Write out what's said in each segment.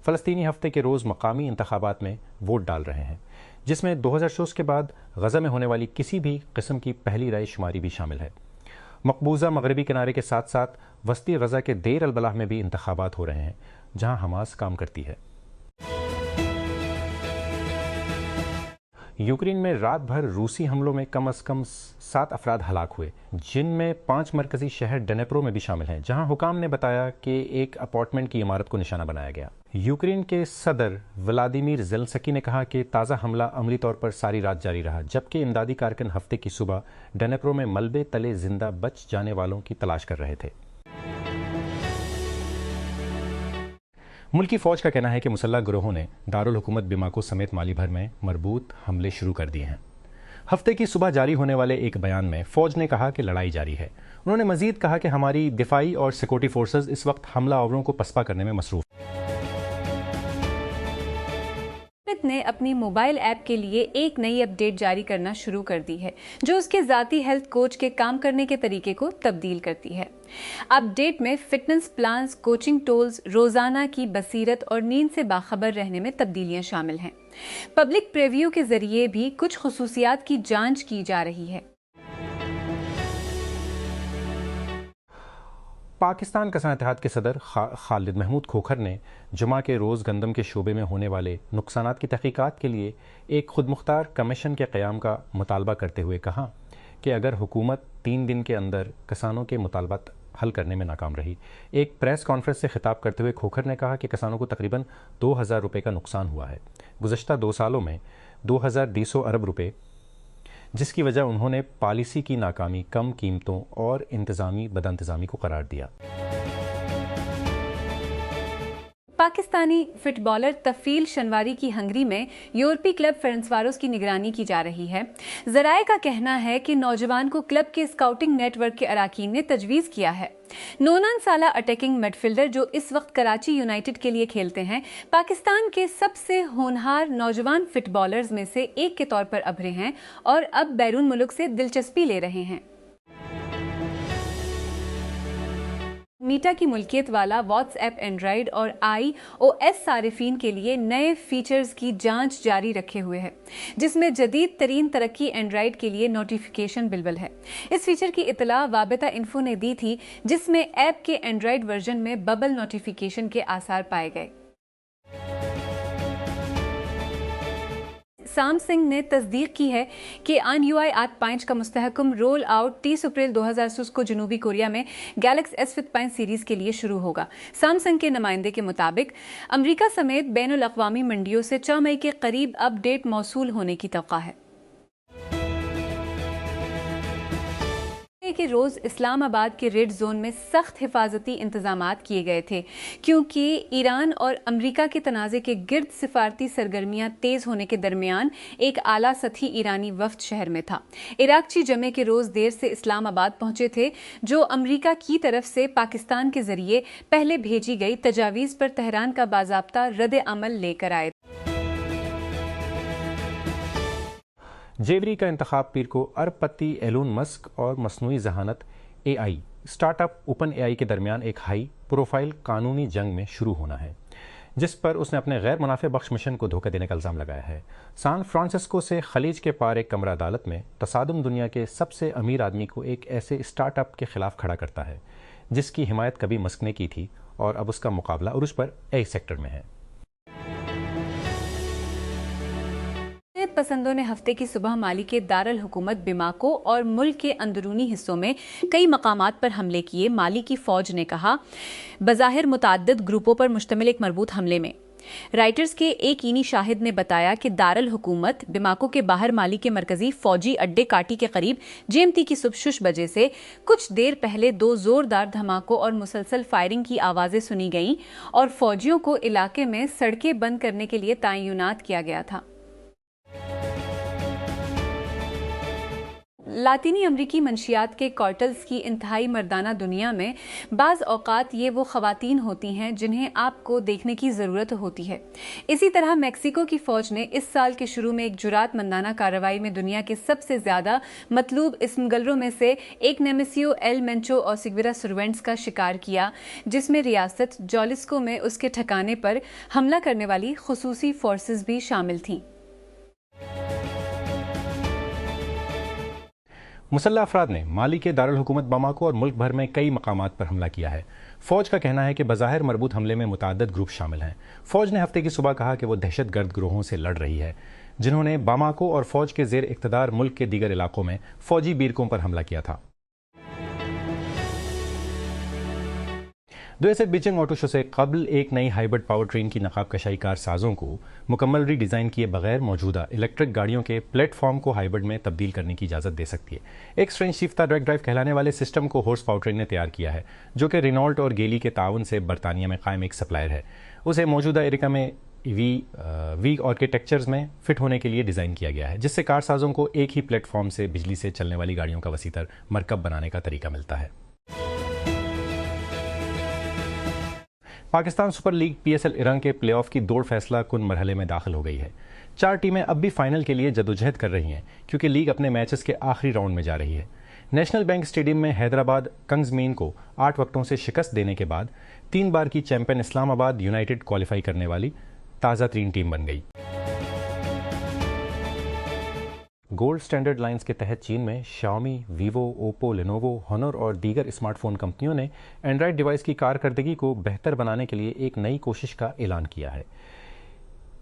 फ़लस्तीनी हफ्ते के रोज़ मकामी इंतखाबात में वोट डाल रहे हैं, जिसमें 2024 के बाद गज़ा में होने वाली किसी भी किस्म की पहली राय शुमारी भी शामिल है। मकबूजा मगरबी किनारे के साथ साथ वस्ती गज़ा के देर अल-बलाह में भी इंतखाबात हो रहे हैं, जहां हमास काम करती है। यूक्रेन में रात भर रूसी हमलों में कम से कम 7 अफराद हलाक हुए, जिनमें 5 मरकजी शहर डेनेप्रो में भी शामिल हैं, जहां हुकाम ने बताया कि एक अपार्टमेंट की इमारत को निशाना बनाया गया। यूक्रेन के सदर व्लादिमीर ज़ेलेंस्की ने कहा कि ताज़ा हमला अमली तौर पर सारी रात जारी रहा, जबकि इमदादी कारकुन हफ्ते की सुबह डेनेप्रो में मलबे तले जिंदा बच जाने वालों की तलाश कर रहे थे। मुल्की फ़ौज का कहना है कि मुसल्लह गिरोहों ने दारुल हुकूमत बिमाको समेत माली भर में मरबूत हमले शुरू कर दिए हैं। हफ्ते की सुबह जारी होने वाले एक बयान में फ़ौज ने कहा कि लड़ाई जारी है। उन्होंने मज़ीद कहा कि हमारी दिफाई और सिक्योरिटी फोर्सेज इस वक्त हमलावरों को पसपा करने में मसरूफ़ ने अपनी मोबाइल ऐप के लिए एक नई अपडेट जारी करना शुरू कर दी है, जो उसके ज़ाती हेल्थ कोच के काम करने के तरीके को तब्दील करती है। अपडेट में फिटनेस प्लान्स, कोचिंग टूल्स, रोजाना की बसीरत और नींद से बाखबर रहने में तब्दीलियां शामिल हैं। पब्लिक प्रीव्यू के जरिए भी कुछ खुसूसियात की जांच की जा रही है। पाकिस्तान किसान इत्तेहाद के सदर खालिद महमूद खोखर ने जुमा के रोज़ गंदम के शोबे में होने वाले नुकसानात की तहकीकात के लिए एक खुदमुख्तार कमीशन के क़याम का मुतालबा करते हुए कहा कि अगर हुकूमत 3 दिन के अंदर किसानों के मुतालबात हल करने में नाकाम रही। एक प्रेस कॉन्फ्रेंस से खिताब करते हुए खोखर ने कहा कि किसानों को तकरीबन 2000 रुपये का नुकसान हुआ है गुज़श्ता 2 सालों में, 2200 अरब रुपये, जिसकी वजह उन्होंने पॉलिसी की नाकामी, कम कीमतों और इंतज़ामी बदइंतज़ामी को करार दिया। पाकिस्तानी फुटबॉलर तफील शनवारी की हंगरी में यूरोपीय क्लब फेरेंसवारोस की निगरानी की जा रही है। ज़राए का कहना है कि नौजवान को क्लब के स्काउटिंग नेटवर्क के अराकीन ने तजवीज़ किया है। 29 साला अटैकिंग मिडफील्डर, जो इस वक्त कराची यूनाइटेड के लिए खेलते हैं, पाकिस्तान के सबसे होनहार नौजवान फुटबॉलर्स में से एक के तौर पर अभरे हैं और अब बैरून मुल्क से दिलचस्पी ले रहे हैं। मीटा की मुल्कियत वाला व्हाट्सएप एंड्रॉयड और iOS सारिफीन के लिए नए फीचर्स की जांच जारी रखे हुए है, जिसमें जदीद तरीन तरक्की एंड्रॉयड के लिए नोटिफिकेशन बिलबल है। इस फीचर की इतला वाबिता इन्फो ने दी थी, जिसमें ऐप के एंड्रॉयड वर्जन में बबल नोटिफिकेशन के आसार पाए गए। सैमसंग ने तस्दीक की है कि ANUI 8.5 का मुस्तहकम रोल आउट 30 अप्रैल 2023 को जनूबी कोरिया में गैलेक्सी S5 सीरीज़ के लिए शुरू होगा। सैमसंग के नुमाइंदे के मुताबिक अमेरिका समेत बैनुल अक़वामी मंडियों से 4 मई के करीब अपडेट मौसूल होने की तवक्का है। के रोज़ इस्लामाबाद के रेड जोन में सख्त हिफाजती इंतजामात किए गए थे, क्योंकि ईरान और अमेरिका के तनाज़े के गिर्द सिफारती सरगर्मियां तेज़ होने के दरमियान एक आला सतही ईरानी वफ्द शहर में था। इराक़ची जमे के रोज़ देर से इस्लामाबाद पहुंचे थे, जो अमेरिका की तरफ से पाकिस्तान के जरिए पहले भेजी गई तजावीज़ पर तेहरान का बाज़ाब्ता रद्द अमल लेकर आए। जेवरी का इंतखाब पीर को अरबपति एलोन मस्क और मसनूई जहानत AI स्टार्टअप ओपन AI के दरमियान एक हाई प्रोफाइल कानूनी जंग में शुरू होना है, जिस पर उसने अपने गैर मुनाफे बख्श मिशन को धोखा देने का इल्ज़ाम लगाया है। सैन फ्रांसिस्को से खलीज के पार एक कमरा अदालत में तसादुम दुनिया के सबसे अमीर आदमी को एक ऐसे स्टार्टअप के खिलाफ खड़ा करता है जिसकी हिमायत कभी मस्क ने की थी, और अब उसका मुकाबला उरुज पर A सेक्टर में है। पसंदों ने हफ्ते की सुबह माली के दारुल हुकूमत बिमाको और मुल्क के अंदरूनी हिस्सों में कई मकामात पर हमले किए। माली की फौज ने कहा, बज़ाहिर मुताद्दिद ग्रुपों पर मुश्तमिल एक मरबूत हमले में। राइटर्स के एक ईनी शाहिद ने बताया कि दारुल हुकूमत बिमाको के बाहर माली के मरकजी फौजी अड्डे काटी के करीब GMT की सुबह 6 बजे से कुछ देर पहले 2 जोरदार धमाकों और मुसलसल फायरिंग की आवाजें सुनी गईं और फौजियों को इलाके में सड़कें बंद करने के लिए तैनात किया गया था। लातीनी अमरीकी मंशियात के कॉर्टल्स की इंतहाई मर्दाना दुनिया में बाज़ औक़ात ये वो ख़वातीन होती हैं जिन्हें आपको देखने की ज़रूरत होती है। इसी तरह मेक्सिको की फ़ौज ने इस साल के शुरू में एक जुरातमंदाना कार्रवाई में दुनिया के सबसे ज़्यादा मतलूब स्मगलरों में से एक नेमेसियो एल मेंचो ओसिग्वेरा सर्वेंट्स का शिकार किया, जिसमें रियासत जॉलिस्को में उसके ठिकाने पर हमला करने वाली खुसूसी फोर्सेस भी शामिल थीं। मुसल्लह अफराद ने माली के दारुल हुकूमत बामाको और मुल्क भर में कई मकामात पर हमला किया है। फ़ौज का कहना है कि बज़ाहिर मरबूत हमले में मुतअद्दिद ग्रुप शामिल हैं। फ़ौज ने हफ्ते की सुबह कहा कि वो दहशत गर्द ग्रोहों से लड़ रही है जिन्होंने बामाको और फ़ौज के ज़ेर इक़्तिदार मुल्क के दीगर इलाकों में फ़ौजी बीरकों पर हमला किया था। दुएसर बीजिंग ऑटो शो से कबल एक नई हाइब्रिड पावर ट्रेन की नकाब कशाई कारसाजों को मुकम्मल रीडिज़ाइन किए बगैर मौजूदा इलेक्ट्रिक गाड़ियों के प्लेटफॉर्म को हाइब्रिड में तब्दील करने की इजाज़त दे सकती है। एक स्ट्रेंज शिफ्ता डायरेक्ट ड्राइव कहलाने वाले सिस्टम को हॉर्स पावर ट्रेन ने तैयार किया है, जो कि रेनॉल्ट और गेली के ताउन से बरतानिया में कायम एक सप्लायर है। उसे मौजूदा एरिका में वी आर्किटेक्चर्स में फिट होने के लिए डिज़ाइन किया गया है, जिससे कारसाजों को एक ही प्लेटफॉर्म से बिजली से चलने वाली गाड़ियों का वसीतर मरकब बनाने का तरीका मिलता है। पाकिस्तान सुपर लीग PSL इरंग के प्लेऑफ की दौड़ फैसला कुन मरहले में दाखिल हो गई है। 4 टीमें अब भी फाइनल के लिए जदोजहद कर रही हैं क्योंकि लीग अपने मैचेस के आखिरी राउंड में जा रही है। नेशनल बैंक स्टेडियम में हैदराबाद कंग्जमीन को 8 विकेटों से शिकस्त देने के बाद 3 बार की चैंपियन इस्लामाबाद यूनाइटेड क्वालिफाई करने वाली ताज़ा तरीन टीम बन गई। गोल्ड स्टैंडर्ड लाइंस के तहत चीन में Xiaomi, Vivo, Oppo, Lenovo, Honor और दीगर स्मार्टफोन कंपनियों ने एंड्रॉयड डिवाइस की कारकर्दगी को बेहतर बनाने के लिए एक नई कोशिश का ऐलान किया है।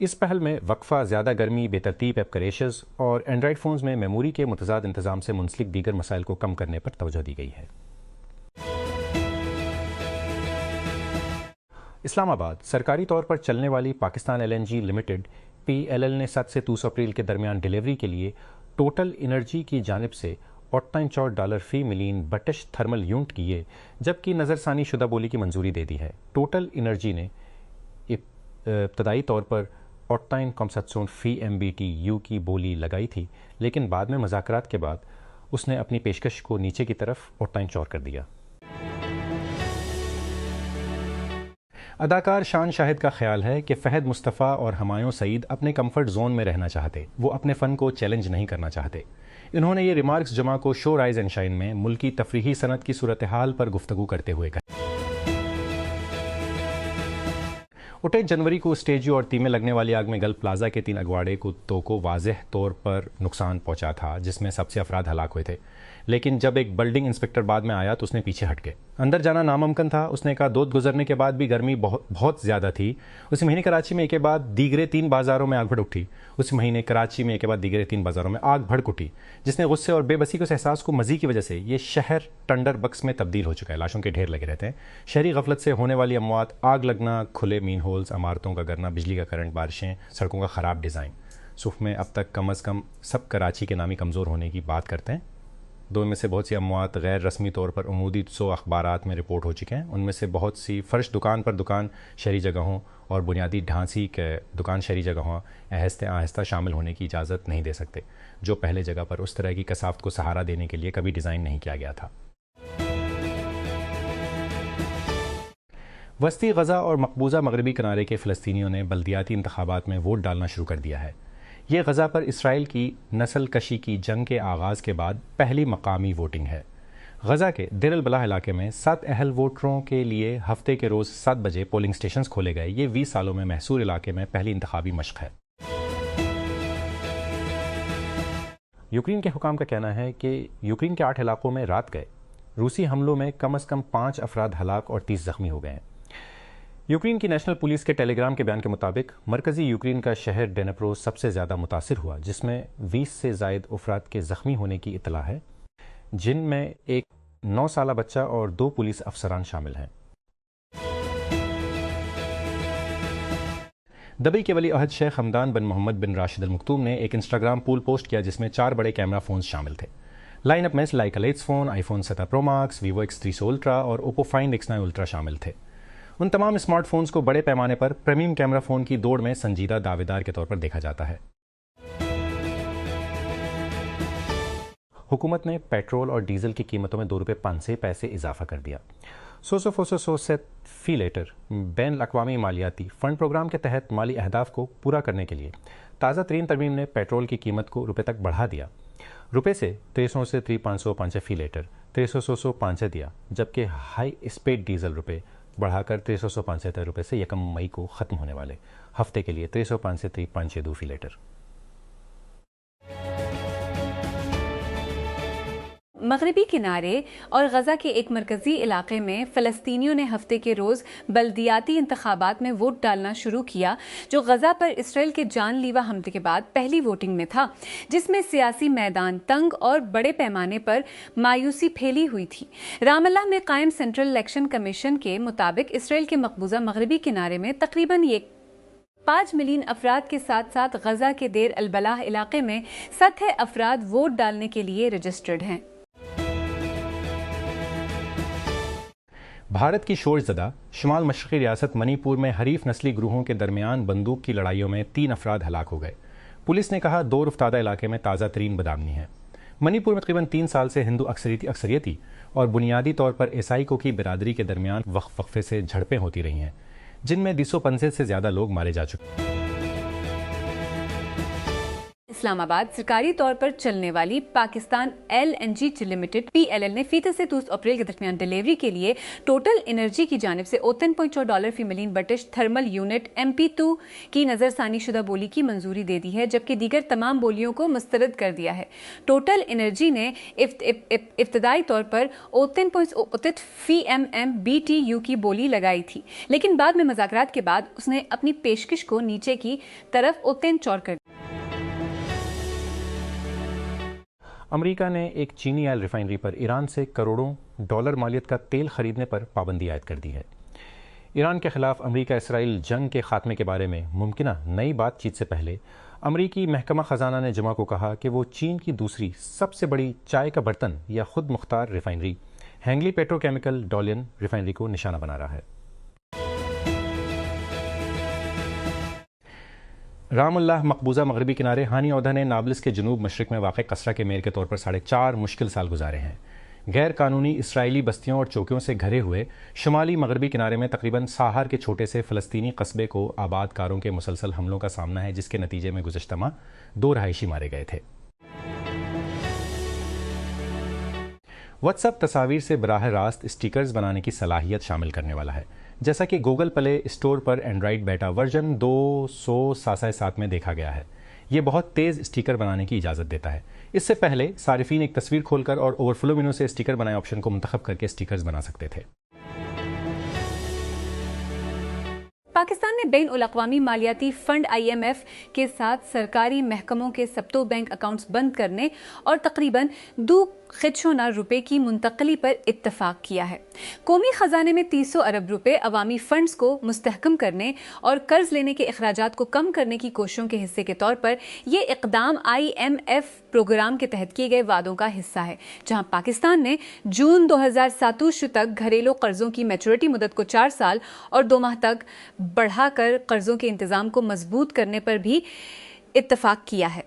इस पहल में वक्फा, ज़्यादा गर्मी, बेतरतीब ऐप क्रैशेस और एंड्रॉयड फ़ोन्स में मेमोरी के मुतज़ाद इंतज़ाम से मुंसलिक दीगर मसाइल को कम करने पर तवज्जो दी गई है। इस्लामाबाद सरकारी तौर पर चलने वाली पाकिस्तान LNG लिमिटेड PLL ने 7 से 30 अप्रैल के दरमियान डिलीवरी के लिए टोटल एनर्जी की जानिब से $48 फी मिलियन बटिश थर्मल यूनिट किए, जबकि नज़रसानी शुदा बोली की मंजूरी दे दी है। टोटल एनर्जी ने इब्तदाई तौर पर 48,7 फी MBTU की बोली लगाई थी, लेकिन बाद में मुज़ाकरात के बाद उसने अपनी पेशकश को नीचे की तरफ 48 कर दिया। अदाकार शान शाहिद का ख्याल है कि फ़हद मुस्तफ़ा और हमायूं सईद अपने कंफर्ट जोन में रहना चाहते, वो अपने फ़न को चैलेंज नहीं करना चाहते। इन्होंने ये रिमार्क्स जुमा को शो राइज एंड शाइन में मुल्की तफरीही सनत की सूरत हाल पर गुफ्तगू करते हुए कहा। 28 जनवरी को स्टेजियो और टीम में लगने वाली आग में गल्फ प्लाजा के 3 अगवाड़े कुत्तों को वाज़ेह तौर पर नुकसान पहुंचा था, जिसमें सबसे अफराद हलाक हुए थे। लेकिन जब एक बिल्डिंग इंस्पेक्टर बाद में आया तो उसने पीछे हट गए। अंदर जाना नामुमकिन था। उसने कहा दूध गुजरने के बाद भी गर्मी बहुत ज़्यादा थी। उसी महीने कराची में एक के बाद दीगरे 3 बाज़ारों में आग भड़क उठी। उसी महीने कराची में एक के बाद दीगरे 3 बाज़ारों में आग भड़क उठी, जिसने गुस्से और बेबसी के एहसास को मज़ी की वजह से ये शहर टंडर बक्स में तब्दील हो चुका है। लाशों के ढेर लगे रहते हैं। शहरी गफलत से होने वाली अमवात, आग लगना, खुले मीन होल्स, इमारतों का गिरना, बिजली का करंट, बारिशें, सड़कों का ख़राब डिज़ाइन। सुफ में अब तक कम अज़ कम सब कराची के नामी कमज़ोर होने की बात करते हैं। 2 में से बहुत सी अमवात गैर रस्मी तौर पर उमूदी 100 अखबारात में रिपोर्ट हो चुके हैं। उनमें से बहुत सी फ़र्श दुकान पर दुकान शहरी जगहों और बुनियादी ढांची के दुकान शहरी जगहों आहिस्ता आहिस्ता शामिल होने की इजाज़त नहीं दे सकते, जो पहले जगह पर उस तरह की कसाफ्त को सहारा देने के लिए कभी डिज़ाइन नहीं किया गया था। वस्ती गज़ा और मकबूजा मगरबी किनारे के फ़लस्तीनियों ने बल्दियाती इंतखाबात में वोट डालना शुरू कर दिया है। ये गज़ा पर इसराइल की नस्ल कशी की जंग के आगाज़ के बाद पहली मकामी वोटिंग है। गज़ा के देर अल बलाह इलाके में 7 अहल वोटरों के लिए हफ्ते के रोज़ 7 बजे पोलिंग स्टेशंस खोले गए। ये 20 सालों में महसूर इलाके में पहली इंतखाबी मशक़ है। यूक्रेन के हुकाम का कहना है कि यूक्रेन के 8 इलाकों में रात गए रूसी हमलों में कम अज़ कम 5 अफराद हलाक और 30 ज़ख्मी हो गए हैं। यूक्रेन की नेशनल पुलिस के टेलीग्राम के बयान के मुताबिक मरकज़ी यूक्रेन का शहर डेनेप्रो सबसे ज़्यादा मुतासिर हुआ, जिसमें 20 से ज़ायद अफराद के ज़ख्मी होने की इतला है, जिनमें एक 9 साला बच्चा और 2 पुलिस अफसरान शामिल हैं। दुबई के वली अहद शेख हमदान बिन मोहम्मद बिन राशिद अल मखतूम ने एक इंस्टाग्राम पोल पोस्ट किया जिसमें 4 बड़े कैमरा फ़ोन्स शामिल थे। लाइनअप में Leica Leitz phone, iPhone 17 Pro Max, Vivo X300 Ultra और ओप्पो फाइंड X9 अल्ट्रा शामिल थे। उन तमाम स्मार्टफोन्स को बड़े पैमाने पर प्रीमियम कैमरा फ़ोन की दौड़ में संजीदा दावेदार के तौर पर देखा जाता है। हुकूमत ने पेट्रोल और डीजल की कीमतों में ₹2.05 इजाफा कर दिया। सोसो फी लीटर बैन अक़वामी मालियाती फ़ंड प्रोग्राम के तहत माली अहदाफ को पूरा करने के लिए ताज़ा तरीन तरमीम ने पेट्रोल की कीमत को रुपये तक बढ़ा दिया। रुपये से 300 से 3,505 फ़ी लीटर 300 दिया, जबकि हाई स्पीड डीजल रुपये बढ़ाकर 375 रुपये से 1 मई को ख़त्म होने वाले हफ्ते के लिए 305 से 3,562 फ़ी लीटर। मगरबी किनारे और गज़ा के एक मरकज़ी इलाके में फ़लस्तीनियों ने हफ्ते के रोज़ बल्दियाती इंतखाबात में वोट डालना शुरू किया, जो गज़ा पर इसराइल के जानलीवा हमले के बाद पहली वोटिंग में था, जिसमें सियासी मैदान तंग और बड़े पैमाने पर मायूसी फैली हुई थी। रामल्लाह में कायम सेंट्रल इलेक्शन कमीशन के मुताबिक इसराइल के मकबूजा मगरबी किनारे में तकरीबन 5 मिलियन अफराद के साथ साथ गज़ा के देर अल-बलाह इलाके में 7 अफराद वोट डालने के लिए रजिस्टर्ड हैं। भारत की शोरज़दा शुमाल मशरक़ी रियासत मणिपुर में हरीफ नस्ली ग्रुहों के दरमियान बंदूक की लड़ाइयों में 3 अफराद हलाक हो गए। पुलिस ने कहा दौर उफ्तादा इलाके में ताज़ा तरीन बदआमनी है। मणिपुर में तकरीबन 3 साल से हिंदू अक्सरियती और बुनियादी तौर पर ईसाईकों की बिरादरी के दरमियान वक्फे से झड़पें होती रही हैं, जिनमें 250 से ज़्यादा लोग मारे जा चुके हैं। इस्लामाबाद सरकारी तौर पर चलने वाली पाकिस्तान LNG लिमिटेड PLL ने फी से 30 अप्रैल के दरमियान डिलीवरी के लिए टोटल एनर्जी की जानिब से $10.4 फी million British thermal unit MP2 की नज़रसानी शुदा बोली की मंजूरी दे दी है, जबकि दीगर तमाम बोलियों को मुस्तरद कर दिया है। टोटल एनर्जी ने इब्तदाई तौर पर 10.8 फी BTU की बोली लगाई थी, लेकिन बाद में मुज़ाकरात के बाद उसने अपनी पेशकश को नीचे की तरफ 10.4 कर दिया। अमेरिका ने एक चीनी ऑयल रिफाइनरी पर ईरान से करोड़ों डॉलर मालियत का तेल खरीदने पर पाबंदी आयद कर दी है। ईरान के खिलाफ अमेरिका इसराइल जंग के खात्मे के बारे में मुमकिना नई बातचीत से पहले अमेरिकी महकमा ख़जाना ने जुमा को कहा कि वो चीन की दूसरी सबसे बड़ी चाय का बर्तन या खुद मुख्तार रिफाइनरी हैंगली पेट्रोकेमिकल डॉलियन रिफाइनरी को निशाना बना रहा है। रामल्लाह मकबूजा मगरबी किनारे हानी औदा ने नाब्लिस के जनूब मशरक में वाक़ कसरा के मेयर के तौर पर 4.5 मुश्किल साल गुजारे हैं। गैर कानूनी इसराइली बस्तियों और चौकियों से घरे हुए शुमाली मगरबी किनारे में तकरीबन साहर के छोटे से फ़लस्तीनी कस्बे को आबादकारों के मुसलसल हमलों का सामना है, जिसके नतीजे में गुज़श्ता माह 2 रहायशी मारे गए थे। व्हाट्सएप तस्वीर से बराह रास्त स्टिकर्स बनाने की सलाहियत शामिल करने वाला है, जैसा कि गूगल प्ले स्टोर पर एंड्रॉयड बेटा वर्जन 2.7 में देखा गया है। ये बहुत तेज़ स्टिकर बनाने की इजाज़त देता है। इससे पहले सारिफीन एक तस्वीर खोलकर और ओवरफ्लो मेनू से स्टिकर बनाए ऑप्शन को मुंतखब करके स्टिकर्स बना सकते थे। पाकिस्तान ने बैन उल अक़वामी मालियाती फ़ंड IMF के साथ सरकारी महकमों के सबतो बैंक अकाउंट्स बंद करने और तकरीबन 2 खिदशोना रुपए की मुंतकली पर इत्तफाक किया है। कौमी ख़जाने में 300 अरब रुपए अवामी फ़ंड्स को मुस्तहकम करने और कर्ज लेने के अखराजात को कम करने की कोशिशों के हिस्से के तौर पर यह इक़दाम IMF प्रोग्राम के तहत किए गए वादों का हिस्सा है, जहां पाकिस्तान ने जून 2007 तक घरेलू कर्जों की मैच्योरिटी मुदत को 4 साल और 2 माह तक बढ़ाकर कर्जों के इंतजाम को मजबूत करने पर भी इत्तफाक किया है।